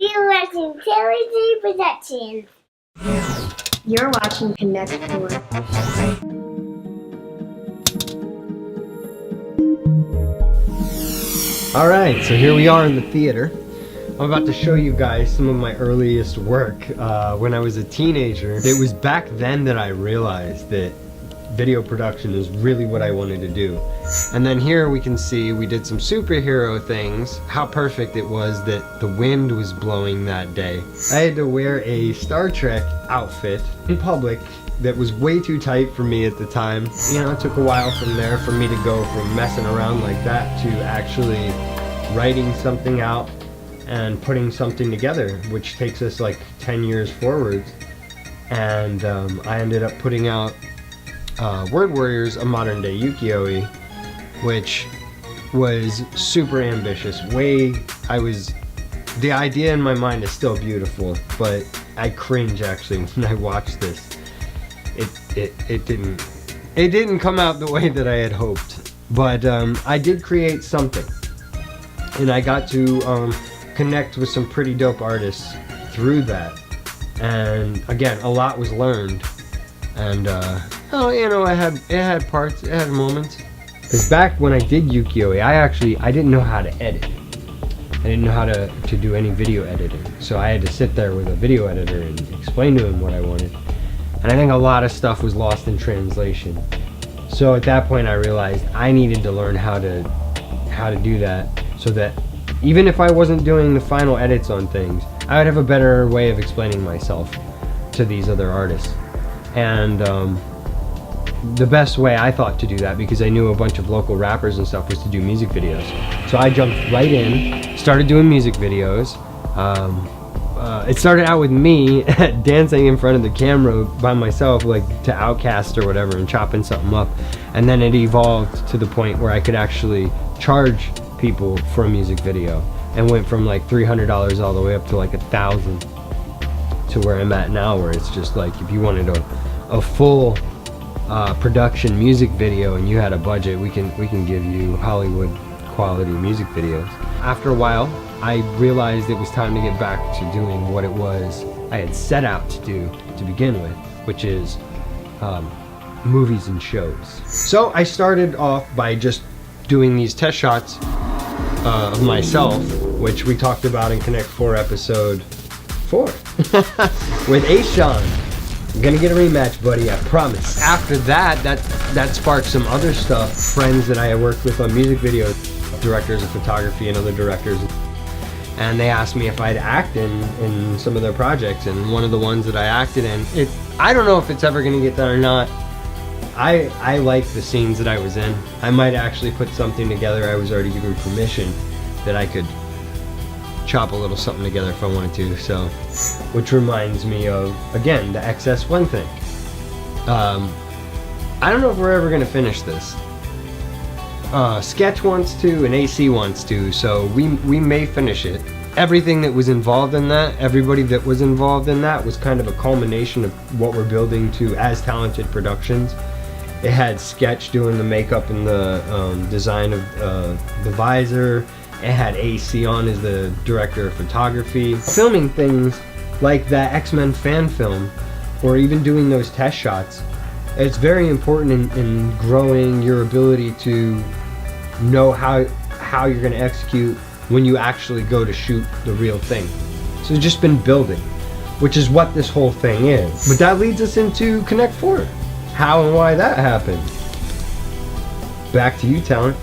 You're watching Talonted Productions. You're watching Connect 4. Alright, so here we are in the theater. I'm about to show you guys some of my earliest work when I was a teenager. It was back then that I realized that video production is really what I wanted to do. And then here we can see we did some superhero things, how perfect it was that the wind was blowing that day. I had to wear a Star Trek outfit in public that was way too tight for me at the time. You know, it took a while from there for me to go from messing around like that to actually writing something out and putting something together, which takes us like 10 years forwards. And I ended up putting out Word Warriors, a modern day ukiyo-e, which was super ambitious. The idea in my mind is still beautiful, but I cringe actually when I watch this. It didn't come out the way that I had hoped, but I did create something, and I got to connect with some pretty dope artists through that. And again, a lot was learned, and it had parts, it had moments. Because back when I did ukiyo-e, I didn't know how to edit. I didn't know how to do any video editing, so I had to sit there with a video editor and explain to him what I wanted. And I think a lot of stuff was lost in translation. So at that point I realized I needed to learn how to do that, so that even if I wasn't doing the final edits on things, I would have a better way of explaining myself to these other artists. And the best way I thought to do that, because I knew a bunch of local rappers and stuff, was to do music videos. So I jumped right in, started doing music videos. It started out with me dancing in front of the camera by myself, like to Outkast or whatever, and chopping something up. And then it evolved to the point where I could actually charge people for a music video, and went from like $300 all the way up to like $1,000 to where I'm at now, where it's just like, if you wanted a full production music video and you had a budget, we can give you Hollywood quality music videos. After a while, I realized it was time to get back to doing what it was I had set out to do to begin with, which is movies and shows. So I started off by just doing these test shots of myself, which we talked about in Connect 4 episode 4 with Aishan. I'm gonna get a rematch, buddy, I promise. After that sparked some other stuff. Friends that I had worked with on music videos, directors of photography and other directors, and they asked me if I'd act in some of their projects, and one of the ones that I acted in, I don't know if it's ever gonna get done or not. I like the scenes that I was in. I might actually put something together. I was already given permission that I could chop a little something together if I wanted to, so, which reminds me of, again, the XS1 thing. I don't know if we're ever gonna finish this. Sketch wants to and AC wants to, so we may finish it. Everything that was involved in that, everybody that was involved in that, was kind of a culmination of what we're building to as Talonted Productions. It had Sketch doing the makeup and the design of the visor. It had AC on as the director of photography. Filming things like that X-Men fan film, or even doing those test shots, it's very important in growing your ability to know how you're going to execute when you actually go to shoot the real thing. So it's just been building, which is what this whole thing is. But that leads us into Connect 4. How and why that happened. Back to you, Talent.